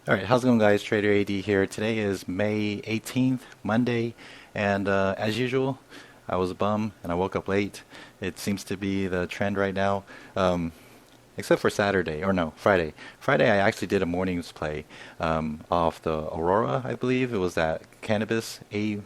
All right, how's it going, guys? Trader AD here. Today is May 18th, Monday, and as usual, I was a bum and I woke up late. It seems to be the trend right now, um, except for Saturday, or no, Friday. Friday, I actually did a morning's play off the Aurora, I believe. It was that cannabis ACD,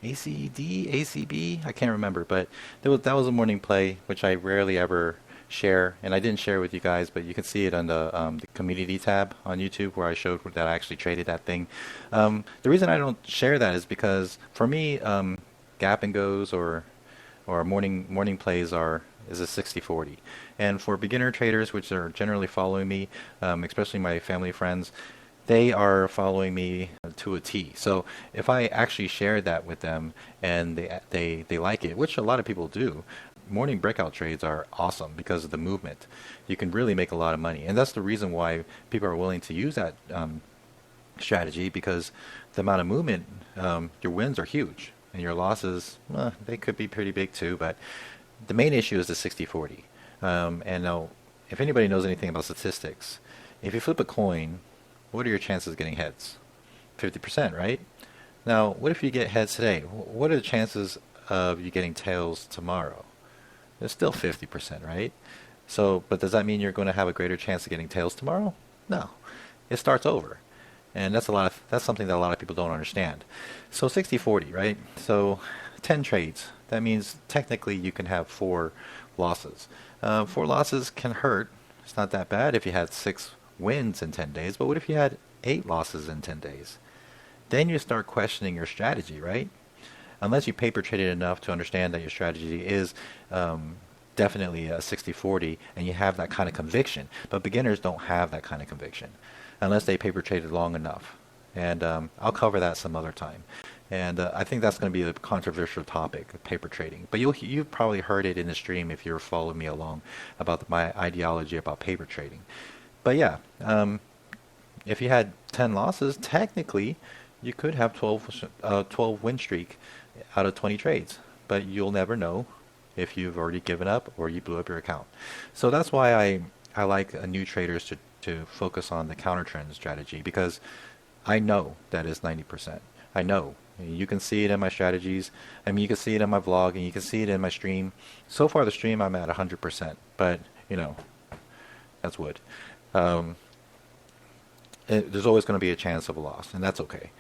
ACB, I can't remember, but that was a morning play, which I rarely ever share, and I didn't share with you guys, but you can see it on the community tab on YouTube where I showed that I actually traded that thing. The reason I don't share that is because for me, gap and goes or morning plays are is a 60-40. And for beginner traders, which are generally following me, especially my family friends, they are following me to a T. So if I actually share that with them and they like it, which a lot of people do, morning breakout trades are awesome because of the movement. You can really make a lot of money, and that's the reason why people are willing to use that strategy because the amount of movement, your wins are huge, and your losses, they could be pretty big too. But the main issue is the 60-40. And now, if anybody knows anything about statistics, if you flip a coin, what are your chances of getting heads? 50%, right? Now, what if you get heads today? What are the chances of you getting tails tomorrow? It's still 50%, right? So, but does that mean you're going to have a greater chance of getting tails tomorrow? No. It starts over. And that's something that a lot of people don't understand. So 60-40, right? So 10 trades. That means technically you can have four losses. Four losses can hurt. It's not that bad if you had six wins in 10 days, but what if you had eight losses in 10 days? Then you start questioning your strategy, right? Unless you paper traded enough to understand that your strategy is definitely a 60-40 and you have that kind of conviction. But beginners don't have that kind of conviction unless they paper traded long enough. And I'll cover that some other time. And I think that's going to be a controversial topic, paper trading. But you've probably heard it in the stream if you're following me along about my ideology about paper trading. But yeah, if you had 10 losses, technically you could have 12 win streak out of 20 trades. But you'll never know if you've already given up or you blew up your account. So that's why I like new traders to focus on the counter trend strategy because I know that is 90%. I know. You can see it in my strategies. I mean, you can see it in my vlog and you can see it in my stream. So far, the stream I'm at 100%, but you know, that's wood. Um, there's always going to be a chance of a loss, and that's okay.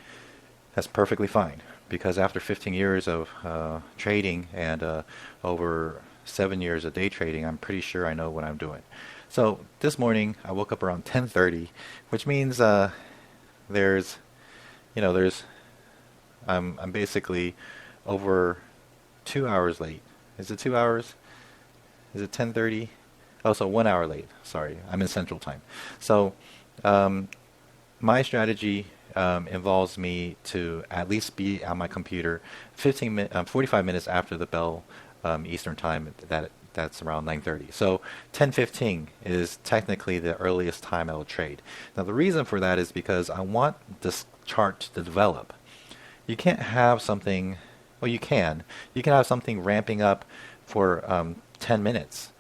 That's perfectly fine because after 15 years of trading and over 7 years of day trading, I'm pretty sure I know what I'm doing. So this morning I woke up around 10:30, which means there's, there's I'm basically over 2 hours late. Is it 2 hours? Is it 10:30? Oh, so 1 hour late. Sorry, I'm in Central Time. So um, my strategy involves me to at least be on my computer 45 minutes after the bell Eastern time. That's around 9:30. So 10:15 is technically the earliest time I will trade. Now the reason for that is because I want this chart to develop. You can't have something. Well, you can. You can have something ramping up for 10 minutes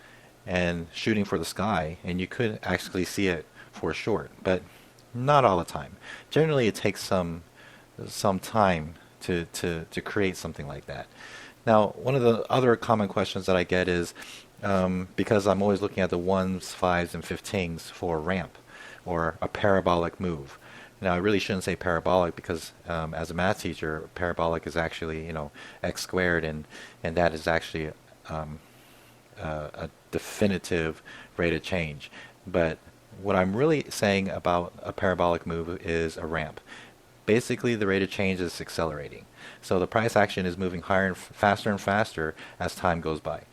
and shooting for the sky, and you could actually see it for a short, but not all the time. Generally, it takes some time to create something like that. Now, one of the other common questions that I get is because I'm always looking at the ones, fives, and 15s for a ramp or a parabolic move. Now, I really shouldn't say parabolic because as a math teacher, parabolic is actually, x squared, and that is actually a definitive rate of change. But what I'm really saying about a parabolic move is a ramp. Basically, the rate of change is accelerating. So the price action is moving higher and faster as time goes by.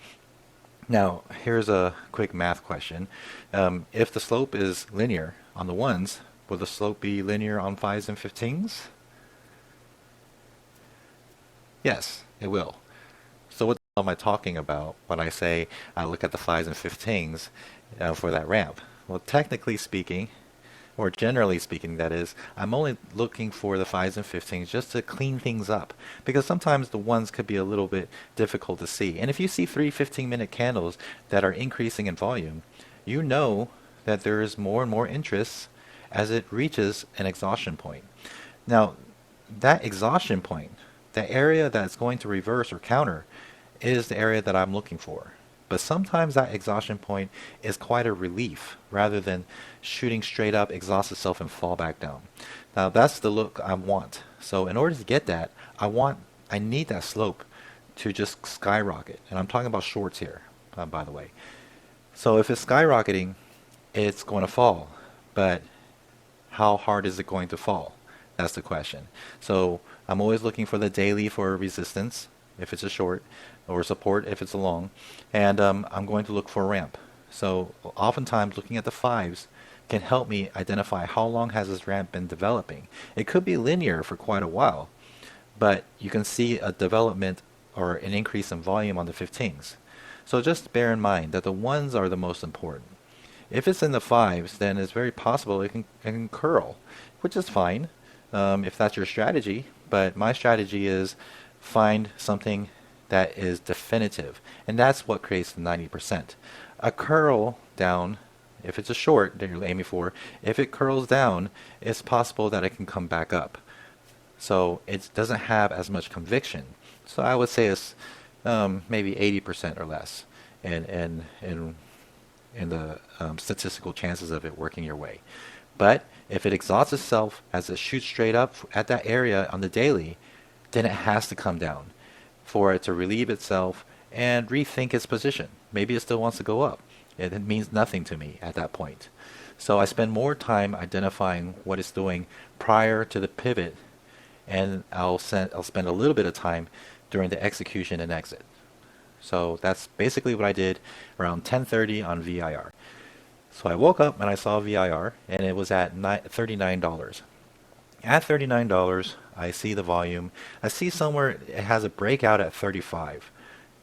Now, here's a quick math question. If the slope is linear on the ones, will the slope be linear on fives and 15s? Yes, it will. So what the hell am I talking about when I say I look at the fives and 15s for that ramp? Well, technically speaking, or generally speaking, that is, I'm only looking for the fives and 15s just to clean things up because sometimes the ones could be a little bit difficult to see. And if you see three 15-minute candles that are increasing in volume, you know that there is more and more interest as it reaches an exhaustion point. Now, that exhaustion point, the area that's going to reverse or counter, is the area that I'm looking for. But sometimes that exhaustion point is quite a relief rather than shooting straight up, exhaust itself, and fall back down. Now that's the look I want. So in order to get that, I need that slope to just skyrocket. And I'm talking about shorts here, by the way. So if it's skyrocketing, it's going to fall. But how hard is it going to fall? That's the question. So I'm always looking for the daily for resistance if it's a short, or support if it's a long, and I'm going to look for a ramp. So oftentimes looking at the fives can help me identify how long has this ramp been developing. It could be linear for quite a while, but you can see a development or an increase in volume on the 15s. So just bear in mind that the ones are the most important. If it's in the fives, then it's very possible it can curl, which is fine if that's your strategy. But my strategy is find something that is definitive, and that's what creates the 90%. A curl down, if it's a short that you're aiming for, if it curls down, it's possible that it can come back up. So it doesn't have as much conviction. So I would say it's maybe 80% or less in the statistical chances of it working your way. But if it exhausts itself as it shoots straight up at that area on the daily, then it has to come down for it to relieve itself and rethink its position. Maybe it still wants to go up. It means nothing to me at that point. So I spend more time identifying what it's doing prior to the pivot, and I'll spend a little bit of time during the execution and exit. So that's basically what I did around 10:30 on VIR. So I woke up and I saw VIR, and it was at $39. At $39, I see the volume. I see somewhere it has a breakout at 35,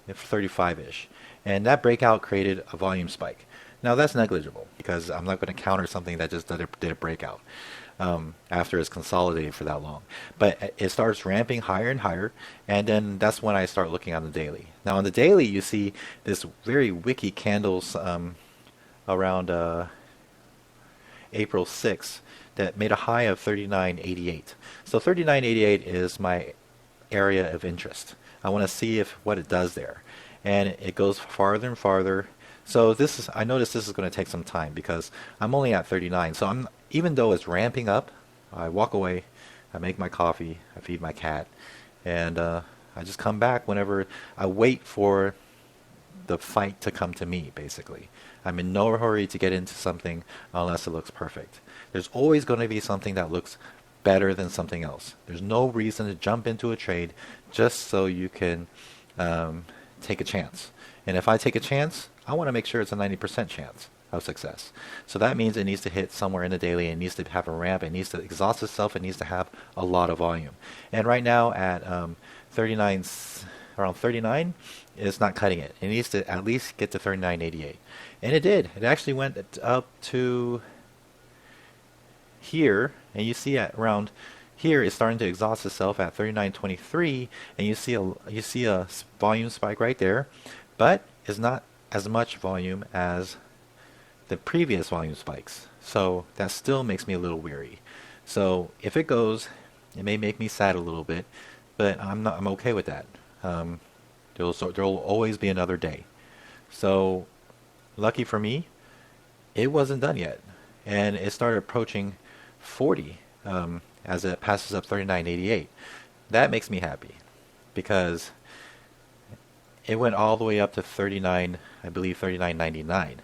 if 35-ish. And that breakout created a volume spike. Now that's negligible because I'm not going to counter something that just did a breakout after it's consolidated for that long. But it starts ramping higher and higher, and then that's when I start looking on the daily. Now on the daily, you see this very wicky candles around April 6th that made a high of 39.88. So 39.88 is my area of interest. I want to see what it does there. And it goes farther and farther. So I notice this is going to take some time because I'm only at 39. So even though it's ramping up, I walk away, I make my coffee, I feed my cat, and I just come back whenever I wait for the fight to come to me, basically. I'm in no hurry to get into something unless it looks perfect. There's always going to be something that looks better than something else. There's no reason to jump into a trade just so you can take a chance. And if I take a chance, I want to make sure it's a 90% chance of success. So that means it needs to hit somewhere in the daily. It needs to have a ramp. It needs to exhaust itself. It needs to have a lot of volume. And right now at 39, around 39, it's not cutting it. It needs to at least get to 39.88. And it did. It actually went up to here, and you see at around here it's starting to exhaust itself at 39.23, and you see a volume spike right there, but it's not as much volume as the previous volume spikes. So that still makes me a little weary. So if it goes, it may make me sad a little bit, but I'm okay with that. There'll always be another day. So lucky for me, it wasn't done yet, and it started approaching 40 as it passes up 39.88. That makes me happy because it went all the way up to 39, I believe 39.99.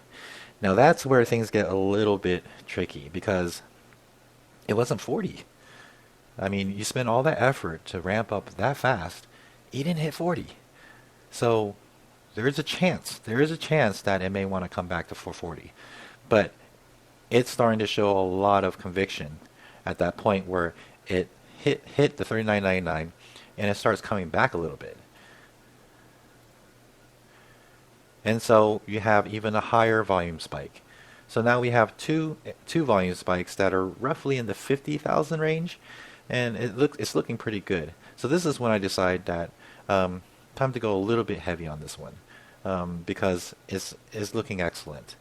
Now that's where things get a little bit tricky because it wasn't 40. I mean, you spent all that effort to ramp up that fast, you didn't hit 40. So there is a chance that it may want to come back to 440. But it's starting to show a lot of conviction at that point where it hit the 39.99 and it starts coming back a little bit. And so you have even a higher volume spike. So now we have two volume spikes that are roughly in the 50,000 range, and it's looking pretty good. So this is when I decide that time to go a little bit heavy on this one because it's looking excellent.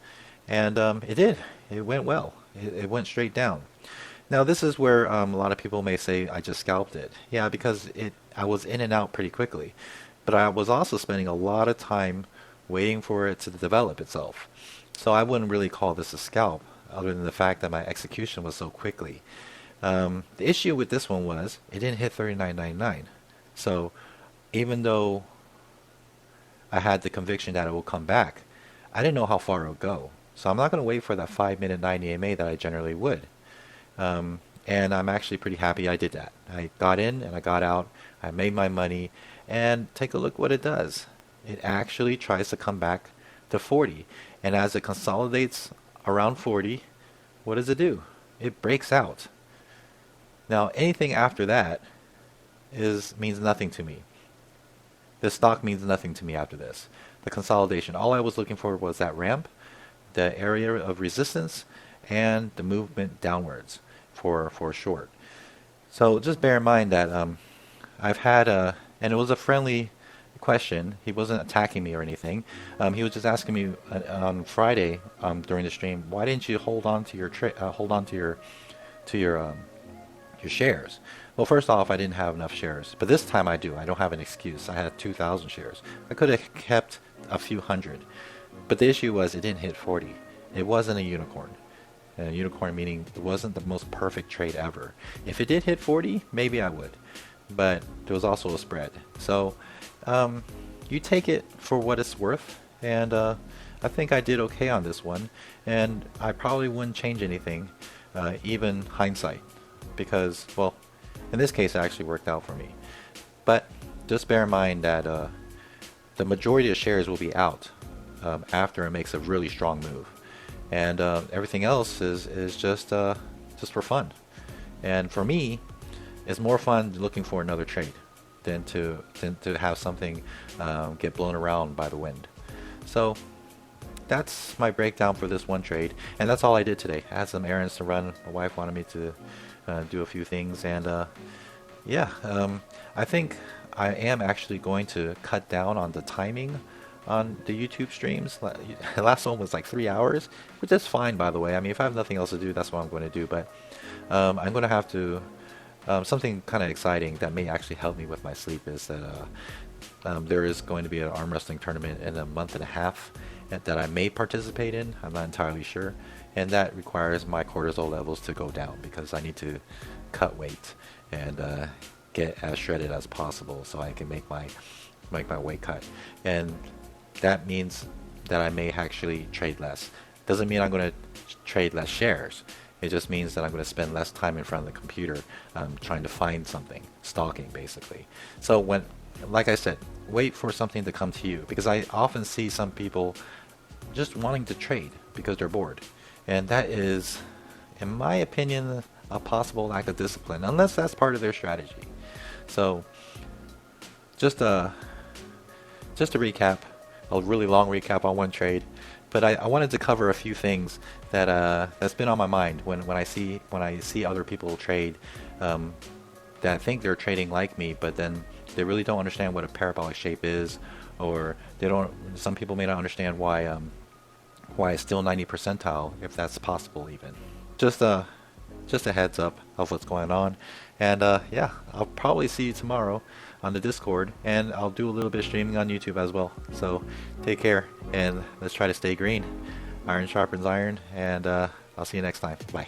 And it did. It went well. It went straight down. Now this is where a lot of people may say I just scalped it. Yeah, because I was in and out pretty quickly, but I was also spending a lot of time waiting for it to develop itself. So I wouldn't really call this a scalp, other than the fact that my execution was so quickly. The issue with this one was it didn't hit 39.99. So even though I had the conviction that it will come back, I didn't know how far it would go. So I'm not going to wait for that 5-minute 90 EMA that I generally would. And I'm actually pretty happy I did that. I got in and I got out. I made my money. And take a look what it does. It actually tries to come back to 40. And as it consolidates around 40, what does it do? It breaks out. Now anything after that means nothing to me. The stock means nothing to me after this. The consolidation. All I was looking for was that ramp, the area of resistance, and the movement downwards for short. So just bear in mind that I've had and it was a friendly question. He wasn't attacking me or anything. He was just asking me on Friday during the stream, why didn't you hold on to your your shares? Well, first off, I didn't have enough shares, but this time I do. I don't have an excuse. I had 2,000 shares. I could have kept a few hundred, but the issue was it didn't hit 40. It wasn't a unicorn. A unicorn meaning it wasn't the most perfect trade ever. If it did hit 40, maybe I would, but there was also a spread. So you take it for what it's worth, and I think I did okay on this one, and I probably wouldn't change anything, even hindsight, because, well, in this case it actually worked out for me. But just bear in mind that the majority of shares will be out after it makes a really strong move, and everything else is just for fun. And for me, it's more fun looking for another trade than to have something get blown around by the wind. So that's my breakdown for this one trade, and that's all I did today. I had some errands to run. My wife wanted me to do a few things, and yeah, I think I am actually going to cut down on the timing on the YouTube streams. The last one was like 3 hours, which is fine, by the way. I mean, if I have nothing else to do, that's what I'm going to do. But I'm going to have to something kind of exciting that may actually help me with my sleep is that there is going to be an arm wrestling tournament in a month and a half that I may participate in. I'm not entirely sure, and that requires my cortisol levels to go down because I need to cut weight and get as shredded as possible so I can make my weight cut. And that means that I may actually trade less. Doesn't mean I'm going to trade less shares. It just means that I'm going to spend less time in front of the computer trying to find something, stalking basically. So like I said, wait for something to come to you, because I often see some people just wanting to trade because they're bored. And that is, in my opinion, a possible lack of discipline, unless that's part of their strategy. So just to recap, a really long recap on one trade, but I wanted to cover a few things that's been on my mind when I see other people trade that think they're trading like me, but then they really don't understand what a parabolic shape is, or some people may not understand why it's still 90 percentile, if that's possible even. Just a heads up of what's going on. And yeah, I'll probably see you tomorrow on the Discord, and I'll do a little bit of streaming on YouTube as well. So take care, and let's try to stay green. Iron sharpens iron, and I'll see you next time. Bye.